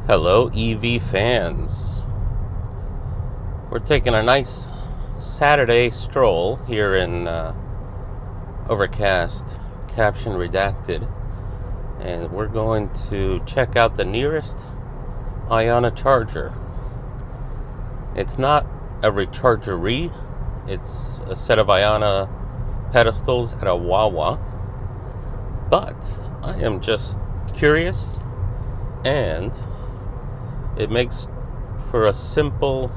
Hello, EV fans. We're taking a nice Saturday stroll here in overcast, caption redacted, and we're going to check out the nearest IONNA charger. It's not a rechargery, it's a set of IONNA pedestals at a Wawa, but I am just curious, and it makes for a simple,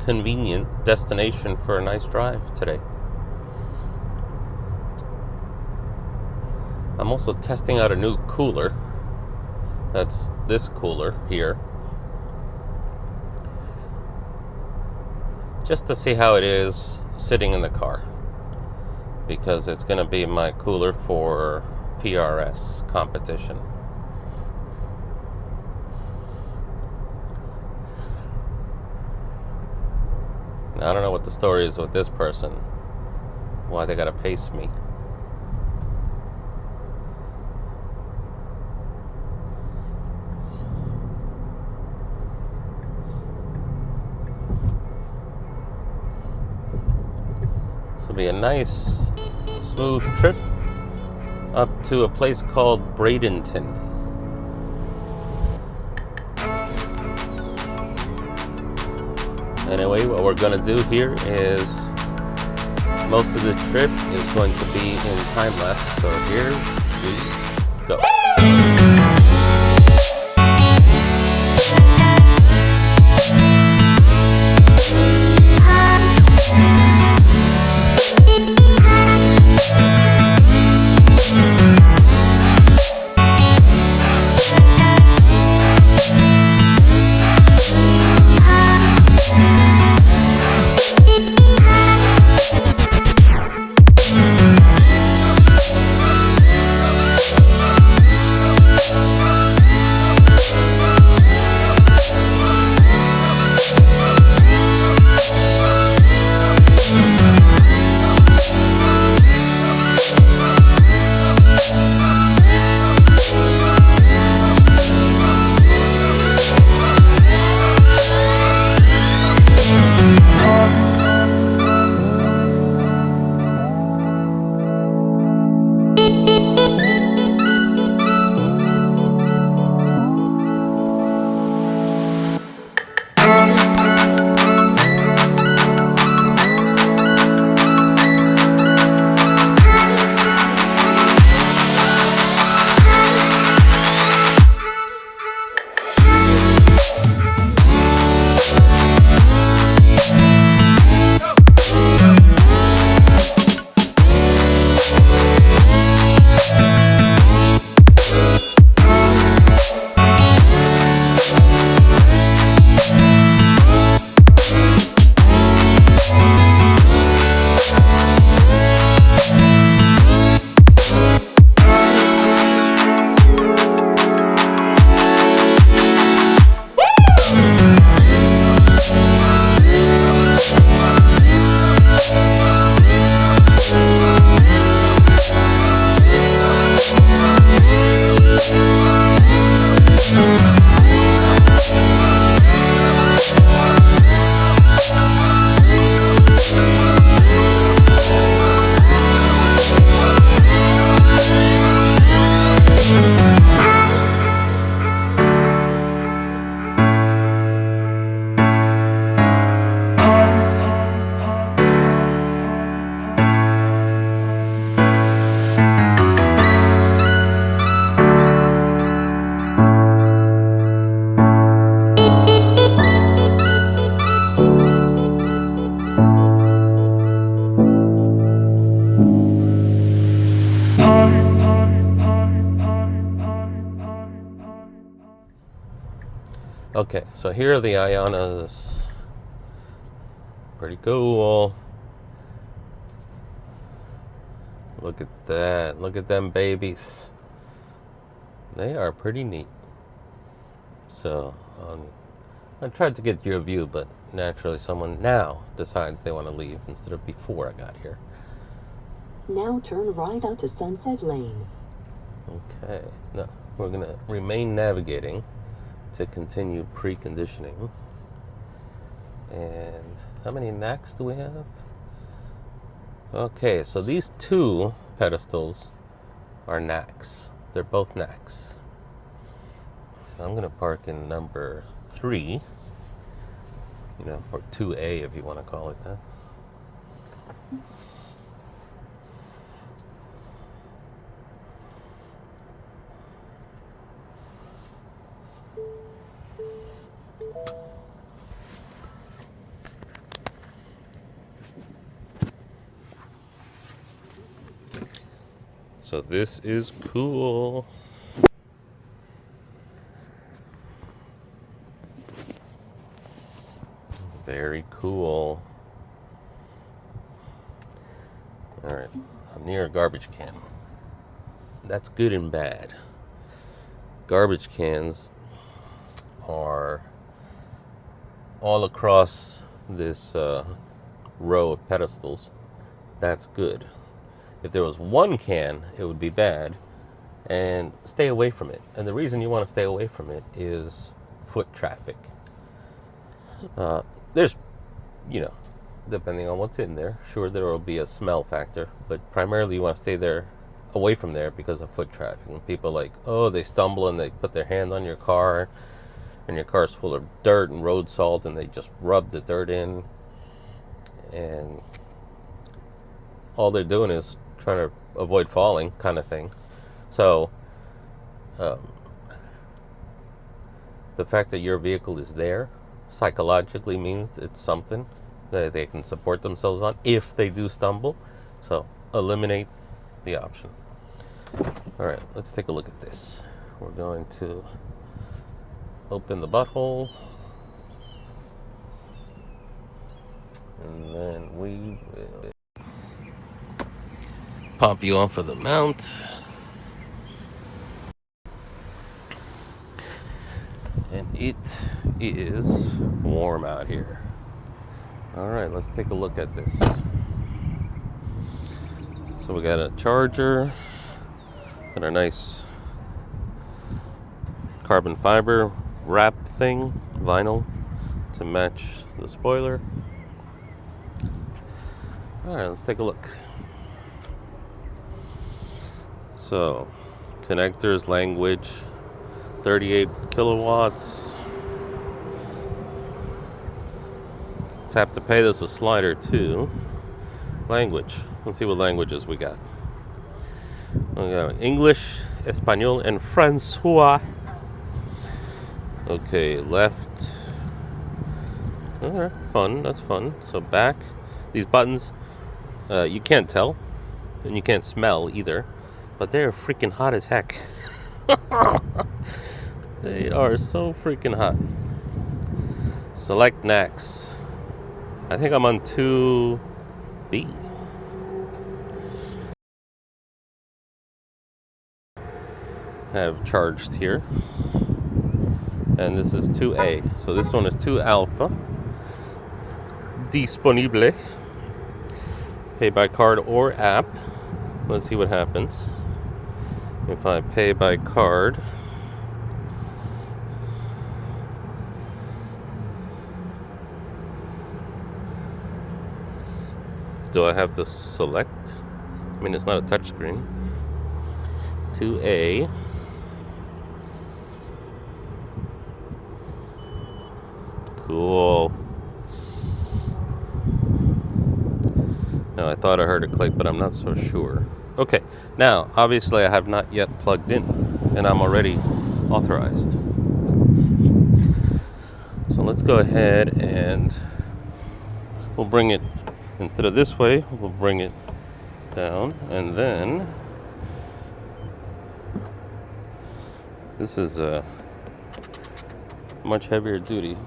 convenient destination for a nice drive today. I'm also testing out a new cooler. That's this cooler here. Just to see how it is sitting in the car. Because it's going to be my cooler for PRS competition. I don't know what the story is with this person. Why they gotta pace me. This will be a nice, smooth trip up to a place called Bradenton. Anyway, what we're going to do here is most of the trip is going to be in time-lapse, so here we go. Okay, so here are the IONNAs. Pretty cool. Look at that. Look at them babies. They are pretty neat. So, I tried to get you a view, but naturally someone now decides they want to leave instead of before I got here. Now turn right onto Sunset Lane. Okay, no, we're going to remain navigating to continue preconditioning. And how many knacks do we have? Okay, so these two pedestals are knacks. They're both knacks. I'm going to park in number 3, or 2A if you want to call it that. So this is cool. Very cool. All right, I'm near a garbage can. That's good and bad. Garbage cans are all across this row of pedestals. That's good. If there was one can, it would be bad, and stay away from it. And the reason you want to stay away from it is foot traffic. There's, depending on what's in there, sure, there will be a smell factor, but primarily you want to stay away from there because of foot traffic. And people they stumble and they put their hand on your car, and your car's full of dirt and road salt, and they just rub the dirt in, and all they're doing is trying to avoid falling, kind of thing. So the fact that your vehicle is there psychologically means it's something that they can support themselves on if they do stumble. So eliminate the option. All right, let's take a look at this. We're going to open the butthole, and then we will pop you off of the mount. And it is warm out here. All right, let's take a look at this. So we got a charger and a nice carbon fiber wrap thing, vinyl, to match the spoiler. All right, let's take a look. So, connectors, language, 38 kilowatts. Tap to pay. There's a slider too. Language. Let's see what languages we got. We got English, Espanol, and Francois. Okay, left. All right, fun. That's fun. So back. These buttons, you can't tell, and you can't smell either, but they're freaking hot as heck. They are so freaking hot. Select next. I think I'm on 2B. Have charged here. And this is 2A. So this one is 2 alpha. Disponible. Pay by card or app. Let's see what happens. If I pay by card, do I have to select? I mean, it's not a touchscreen. 2A. Cool. Now, I thought I heard it click, but I'm not so sure. Okay, now, obviously I have not yet plugged in, and I'm already authorized. So let's go ahead and we'll bring it, instead of this way, we'll bring it down, and then this is a much heavier duty.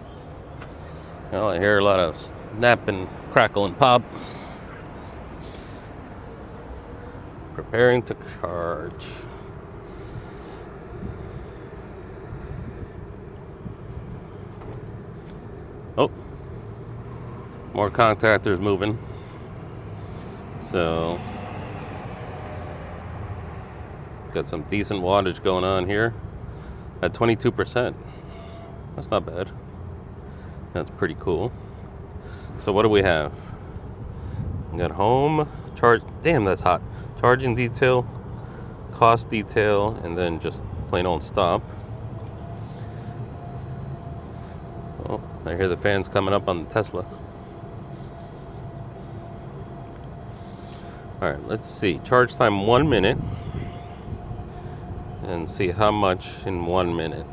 Now I hear a lot of snap and crackle and pop. Preparing to charge. Oh, more contactors moving. So, got some decent wattage going on here at 22%. That's not bad. That's pretty cool. So what do we have? We got home, charge, damn that's hot. Charging detail, cost detail, and then just plain old stop. Oh, I hear the fans coming up on the Tesla. Alright, let's see. Charge time 1 minute. And see how much in 1 minute.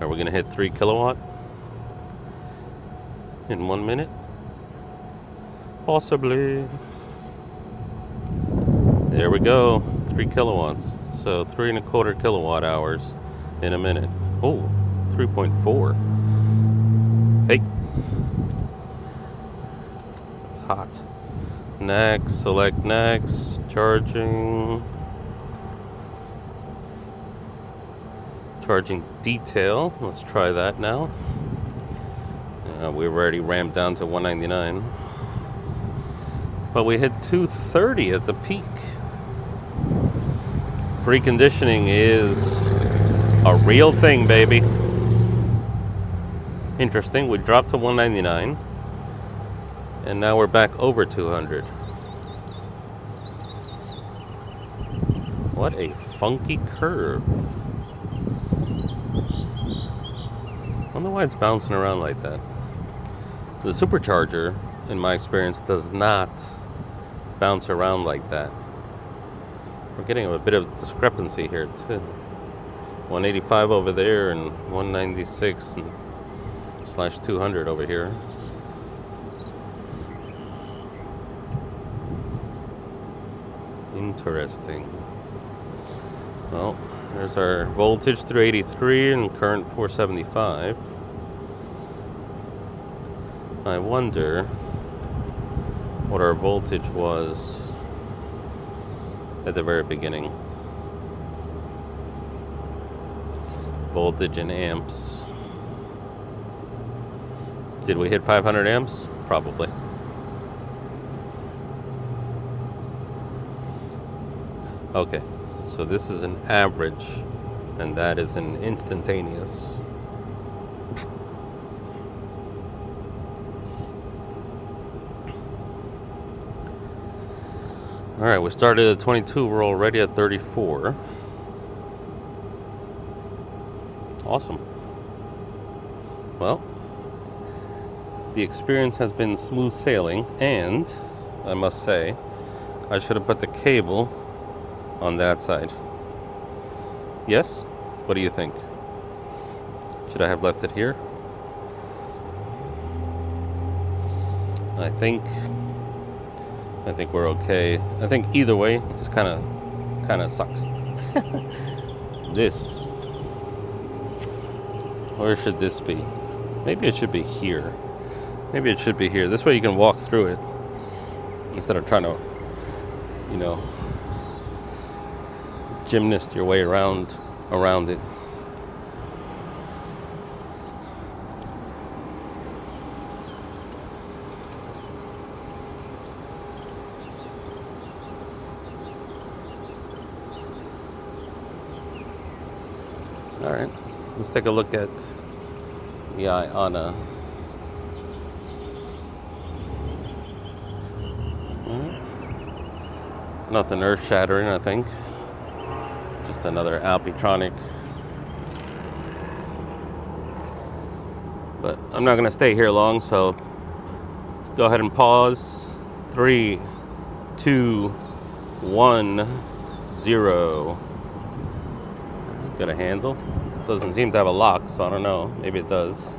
Are we going to hit 3 kilowatt in 1 minute? Possibly. There we go. 3 kilowatts. So 3.25 kilowatt hours in a minute. Oh, 3.4. Hey. It's hot. Next, select next. Charging. Charging detail. Let's try that now. We've already ramped down to 199. But we hit 230 at the peak. Preconditioning is a real thing, baby. Interesting. We dropped to 199. And now we're back over 200. What a funky curve. I wonder why it's bouncing around like that. The supercharger, in my experience, does not bounce around like that. We're getting a bit of discrepancy here too. 185 over there and 196 and /200 over here. Interesting. Well, there's our voltage 383 and current 475. I wonder what our voltage was at the very beginning. Voltage in amps. Did we hit 500 amps? Probably. Okay, so this is an average, and that is an instantaneous. All right, we started at 22. We're already at 34. Awesome. Well, the experience has been smooth sailing, and I must say, I should have put the cable on that side. Yes? What do you think? Should I have left it here? I think we're okay. I think either way is kind of sucks. This. Where should this be? Maybe it should be here. Maybe it should be here. This way you can walk through it instead of trying to, gymnast your way around it. All right, let's take a look at the IONNA. Nothing earth-shattering, I think. Just another Alpitronic. But I'm not going to stay here long, so go ahead and pause. 3, 2, 1, 0. Got a handle. Doesn't seem to have a lock, so I don't know. Maybe it does.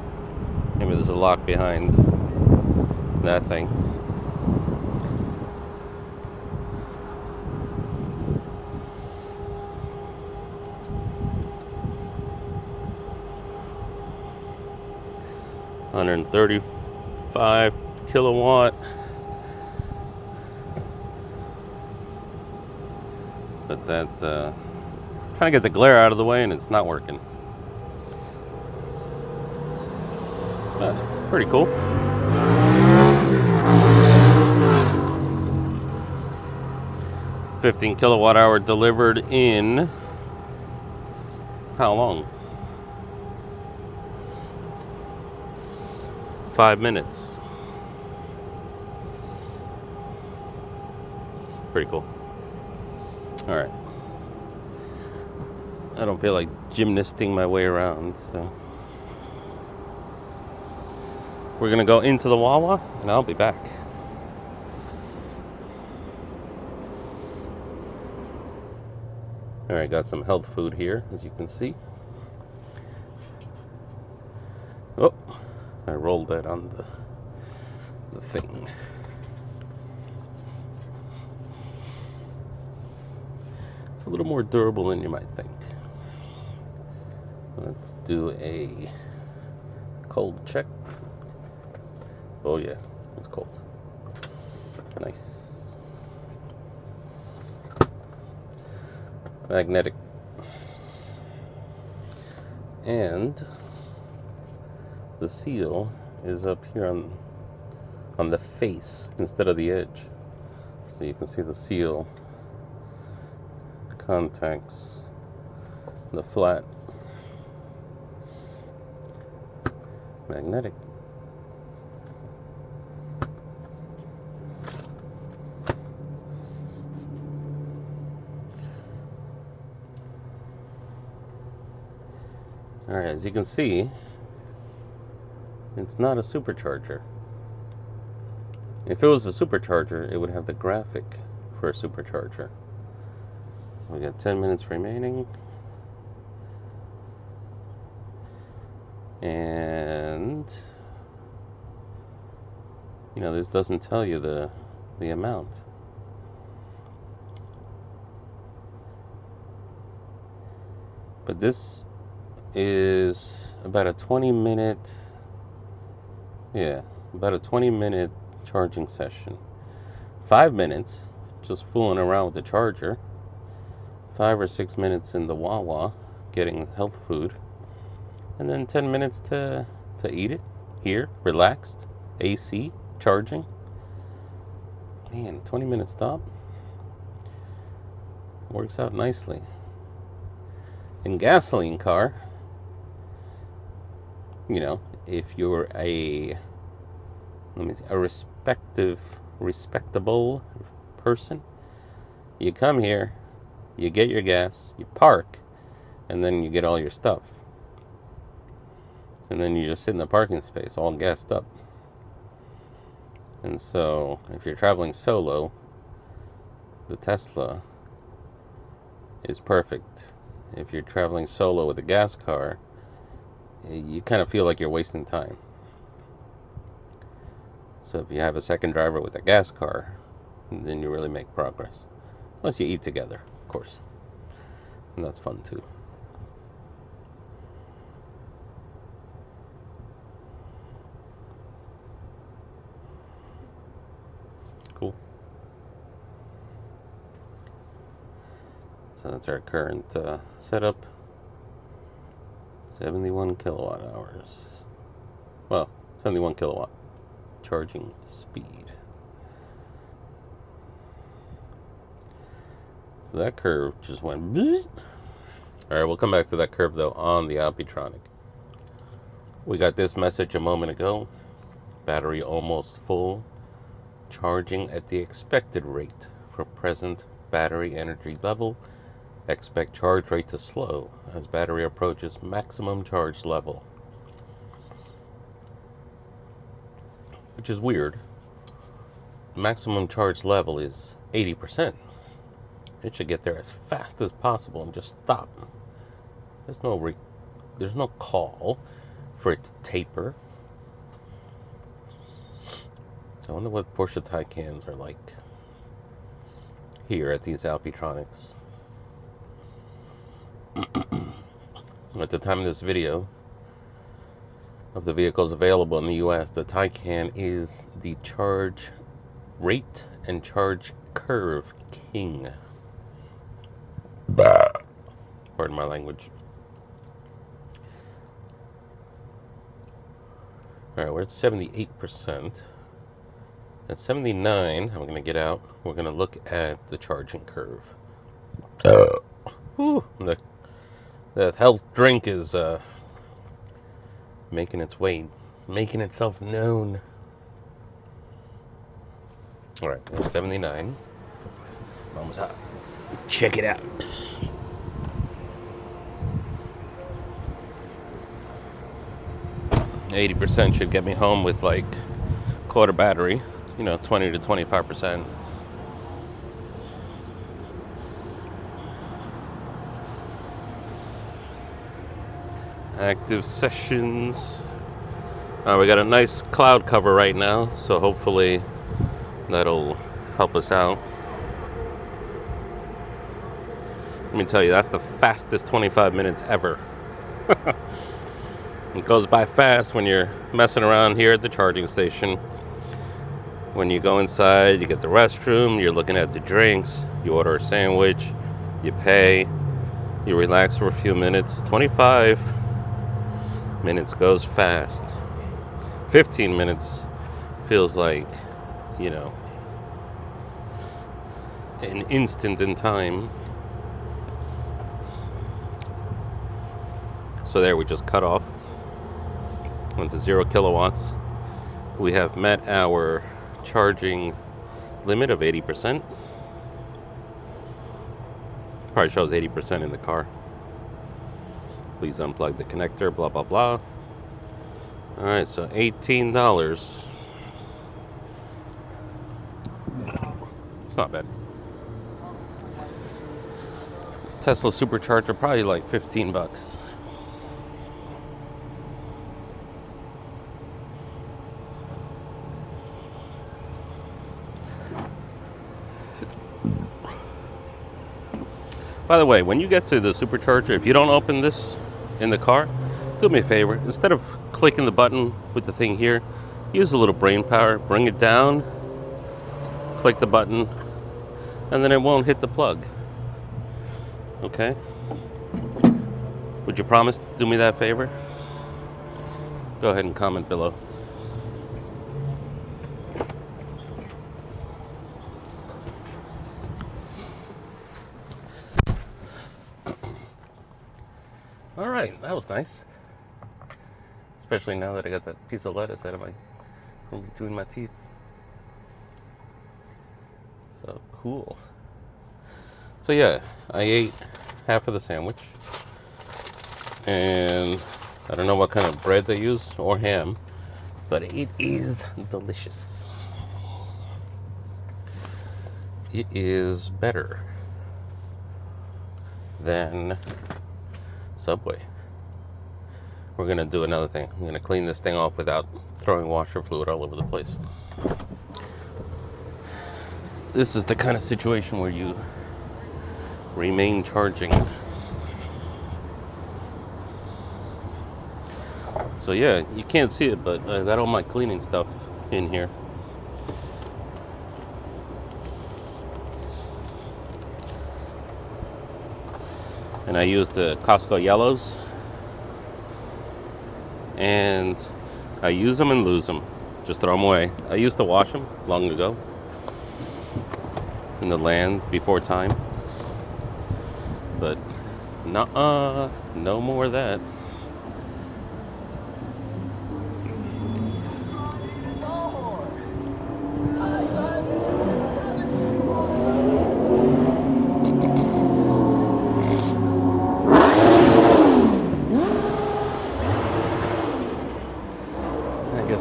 Maybe there's a lock behind that thing. $135 kilowatt. But that trying to get the glare out of the way and it's not working. That's pretty cool. $15 kilowatt hour delivered in How long? 5 minutes. Pretty cool. All right. I don't feel like gymnasting my way around, so we're gonna go into the Wawa, and I'll be back. All right, got some health food here, as you can see. Oh, I rolled that on the thing. It's a little more durable than you might think. Let's do a cold check. Oh yeah, it's cold. Nice. Magnetic. And the seal is up here on the face instead of the edge. So you can see the seal contacts the flat. Magnetic. All right, as you can see, it's not a supercharger. If it was a supercharger, it would have the graphic for a supercharger. So we got 10 minutes remaining. And you know, this doesn't tell you the amount. But this is about a 20-minute, about a 20-minute charging session. 5 minutes just fooling around with the charger. 5 or 6 minutes in the Wawa getting health food. And then 10 minutes to eat it here, relaxed, AC, charging. Man, 20-minute stop. Works out nicely. In gasoline car, you know, if you're a respectable person, you come here, you get your gas, you park, and then you get all your stuff. And then you just sit in the parking space all gassed up. And so if you're traveling solo, the Tesla is perfect. If you're traveling solo with a gas car, you kind of feel like you're wasting time. So if you have a second driver with a gas car, then you really make progress. Unless you eat together, of course. And that's fun too. Cool. So that's our current setup. 71 kilowatt hours. Well, 71 kilowatt charging speed. So that curve just went bleep. All right, we'll come back to that curve though on the Alpitronic. We got this message a moment ago. Battery almost full. Charging at the expected rate for present battery energy level. Expect charge rate to slow as battery approaches maximum charge level. Which is weird. Maximum charge level is 80%. It should get there as fast as possible and just stop. There's no call for it to taper. I wonder what Porsche Taycans are like here at these Alpitronics. At the time of this video, of the vehicles available in the US, the Taycan is the charge rate and charge curve king. Pardon my language. Alright, we're at 78%. At 79, I'm going to get out. We're going to look at the charging curve. Whew, the The health drink is making itself known. All right, there's 79. Almost hot. Check it out. %, should get me home with like quarter battery, 20 to 25%. Active sessions. We got a nice cloud cover right now, so hopefully that'll help us out. Let me tell you, that's the fastest 25 minutes ever. It goes by fast when you're messing around here at the charging station. When you go inside, you get the restroom, you're looking at the drinks, you order a sandwich, you pay, you relax for a few minutes. 25 minutes goes fast. 15 minutes feels like, an instant in time. So there, we just cut off. Went to 0 kilowatts. We have met our charging limit of 80%. Probably shows 80% in the car. Please unplug the connector, blah, blah, blah. All right, so $18. It's not bad. Tesla supercharger, probably like $15. By the way, when you get to the supercharger, if you don't open this in the car, do me a favor. Instead of clicking the button with the thing here, use a little brain power. Bring it down, click the button, and then it won't hit the plug. Okay? Would you promise to do me that favor? Go ahead and comment below. All right, that was nice. Especially now that I got that piece of lettuce out of from between my teeth. So cool. So yeah, I ate half of the sandwich. And I don't know what kind of bread they use or ham, but it is delicious. It is better than Subway. We're gonna do another thing. I'm gonna clean this thing off without throwing washer fluid all over the place. This is the kind of situation where you remain charging. So yeah, you can't see it, but I got all my cleaning stuff in here. And I use the Costco yellows. And I use them and lose them. Just throw them away. I used to wash them long ago. In the land before time. But nuh-uh, no more of that.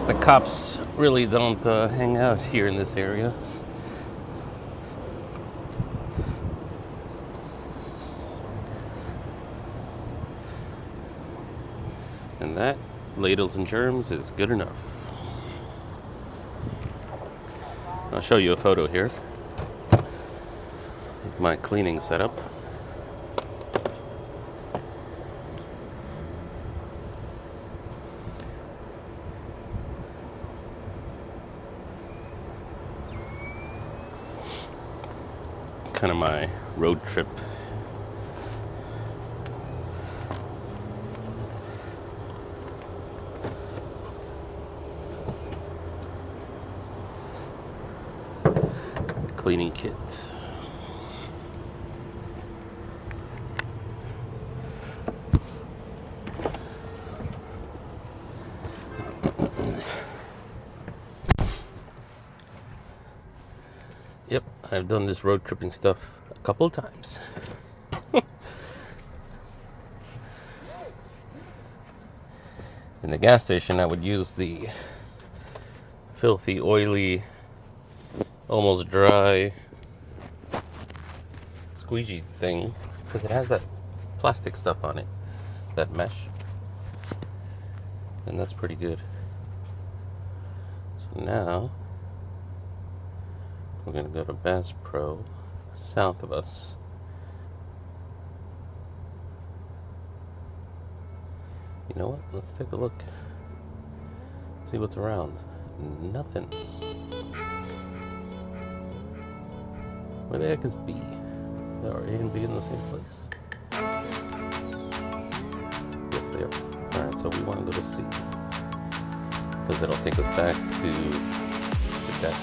The cops really don't hang out here in this area. And that, ladles and germs, is good enough. I'll show you a photo here of my cleaning setup. Kind of my road trip. Cleaning kit. I've done this road tripping stuff a couple of times. In the gas station, I would use the filthy, oily, almost dry squeegee thing because it has that plastic stuff on it, that mesh, and that's pretty good. So now we're gonna go to Bass Pro south of us. You know what? Let's take a look. See what's around. Nothing. Where the heck is B? Are A and B in the same place? Yes, they are. Alright, so we want to go to C. Because it'll take us back to the deck.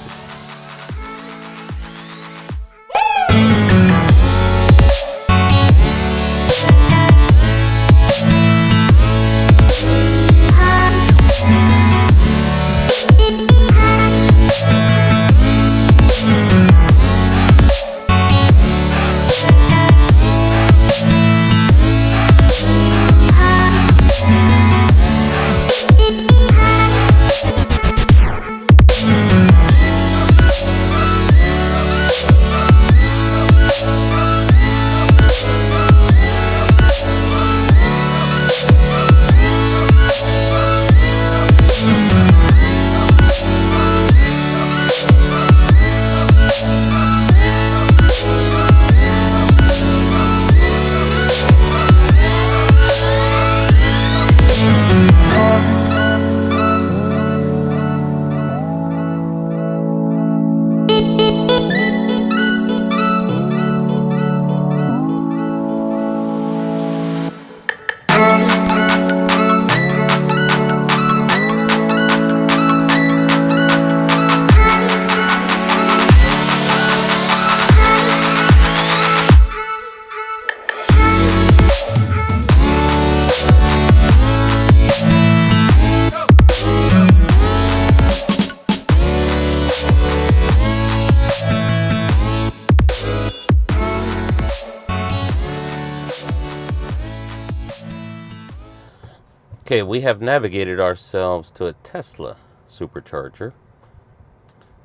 Okay, we have navigated ourselves to a Tesla supercharger.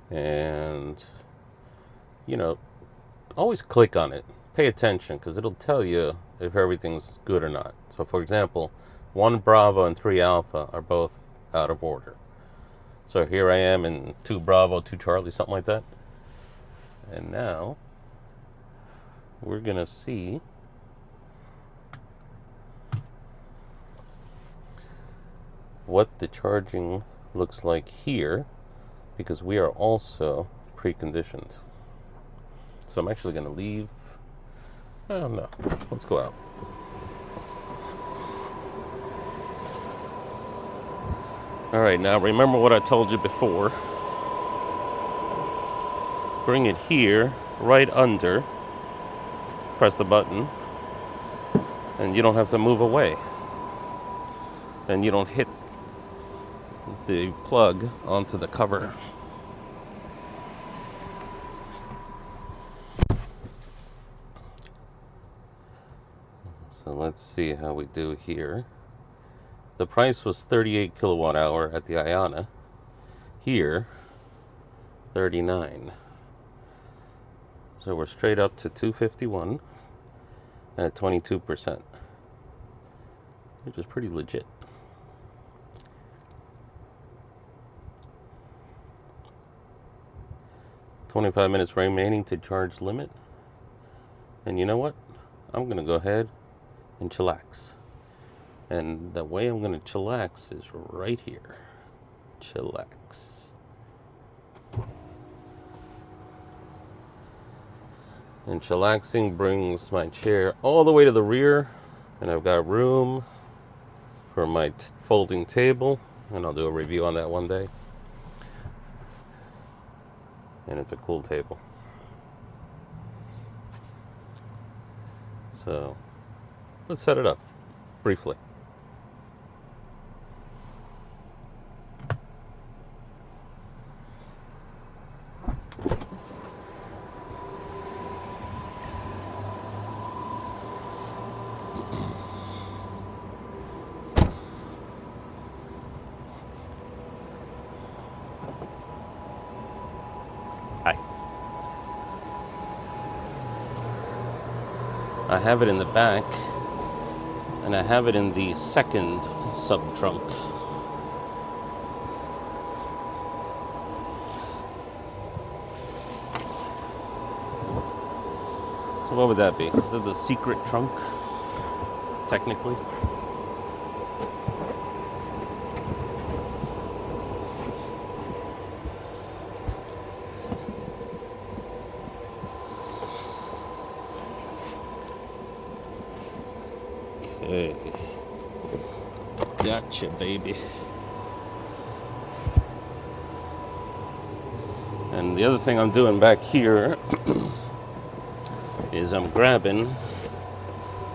And, you know, always click on it. Pay attention because it'll tell you if everything's good or not. So, for example, 1 Bravo and 3 Alpha are both out of order. So here I am in 2 Bravo, 2 Charlie, something like that. And now we're going to see what the charging looks like here, because we are also preconditioned. So I'm actually going to leave. I don't know. Let's go out. All right, now remember what I told you before. Bring it here, right under. Press the button, and you don't have to move away. And you don't hit the plug onto the cover. So let's see how we do here. The price was 38 kilowatt hour at the IONNA. Here, 39. So we're straight up to 251 at 22%, which is pretty legit. "25 minutes remaining to charge limit." And you know what? I'm going to go ahead and chillax. And the way I'm going to chillax is right here. Chillax. And chillaxing brings my chair all the way to the rear. And I've got room for my folding table. And I'll do a review on that one day. And it's a cool table. So let's set it up briefly. I have it in the back, and I have it in the second sub-trunk. So what would that be? Is it the secret trunk, technically? Okay. Gotcha, baby. And the other thing I'm doing back here is I'm grabbing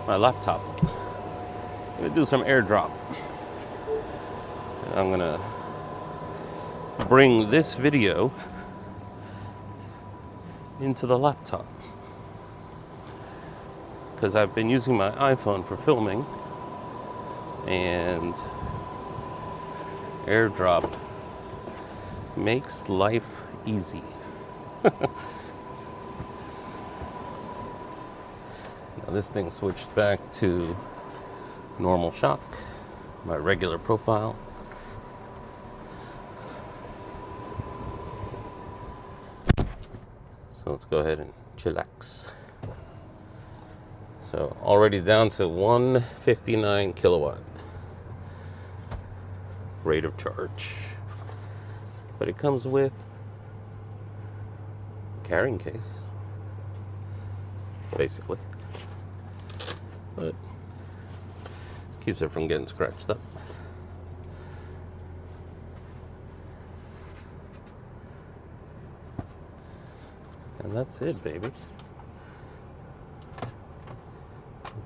my laptop. I'm gonna do some airdrop. And I'm gonna bring this video into the laptop, because I've been using my iPhone for filming, and airdrop makes life easy. Now this thing switched back to normal shock, my regular profile. So let's go ahead and chillax. So already down to 159 kilowatt rate of charge. But it comes with a carrying case, basically. But keeps it from getting scratched up. And that's it, baby.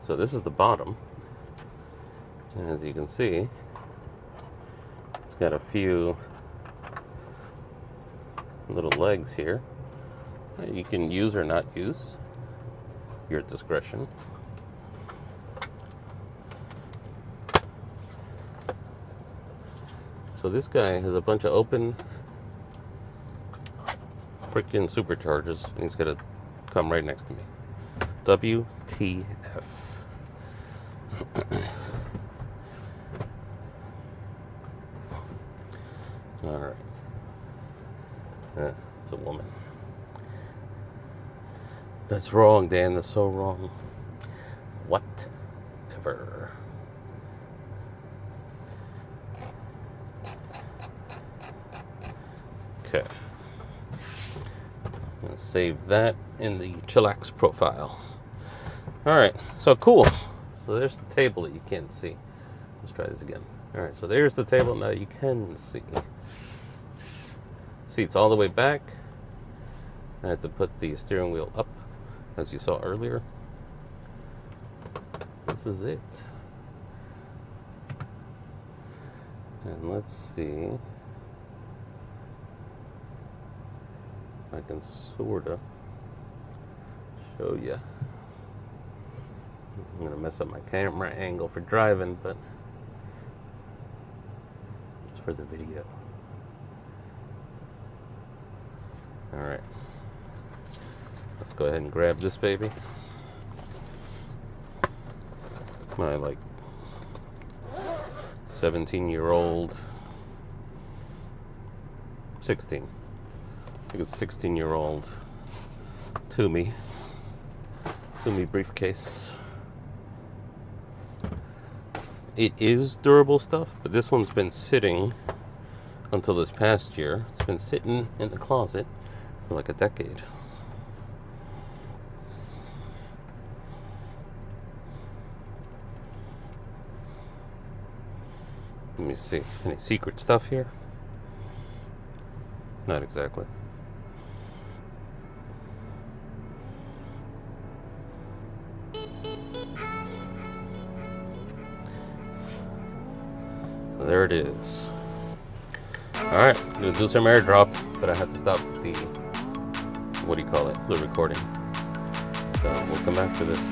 So this is the bottom. And as you can see, it's got a few little legs here that you can use or not use, your discretion. So this guy has a bunch of open freaking superchargers, and he's gonna come right next to me. WTF. Alright. It's a woman. That's wrong, Dan. That's so wrong. Whatever. Okay. I'm going to save that in the chillax profile. Alright, so cool. So there's the table that you can't see. Let's try this again. Alright, so there's the table now you can see. Seats all the way back. I had to put the steering wheel up, as you saw earlier. This is it. And let's see. I can sorta show you. I'm gonna mess up my camera angle for driving, but it's for the video. Alright. Let's go ahead and grab this baby. My like 17-year-old, 16. I think it's 16-year-old Toomey briefcase. It is durable stuff, but this one's been sitting until this past year. It's been sitting in the closet for like a decade. Let me see. Any secret stuff here? Not exactly. So there it is. Alright, I'm gonna do some airdrop, but I have to stop the, what do you call it? The recording. So we'll come back to this.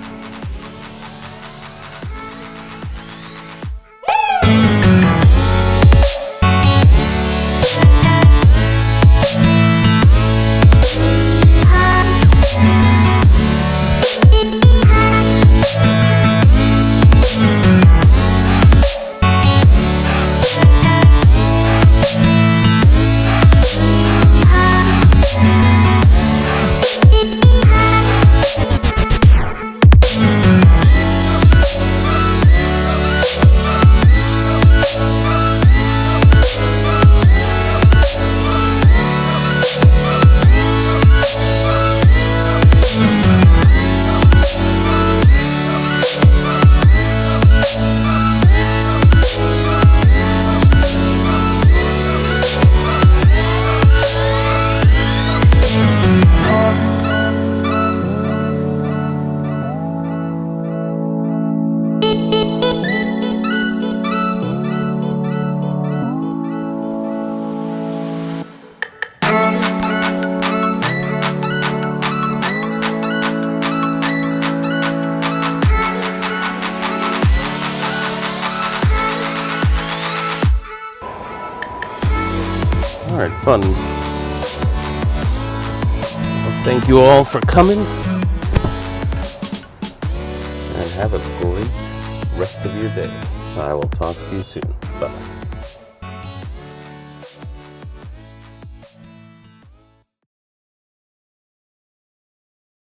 fun. Well, thank you all for coming. And have a great rest of your day. I will talk to you soon. Bye.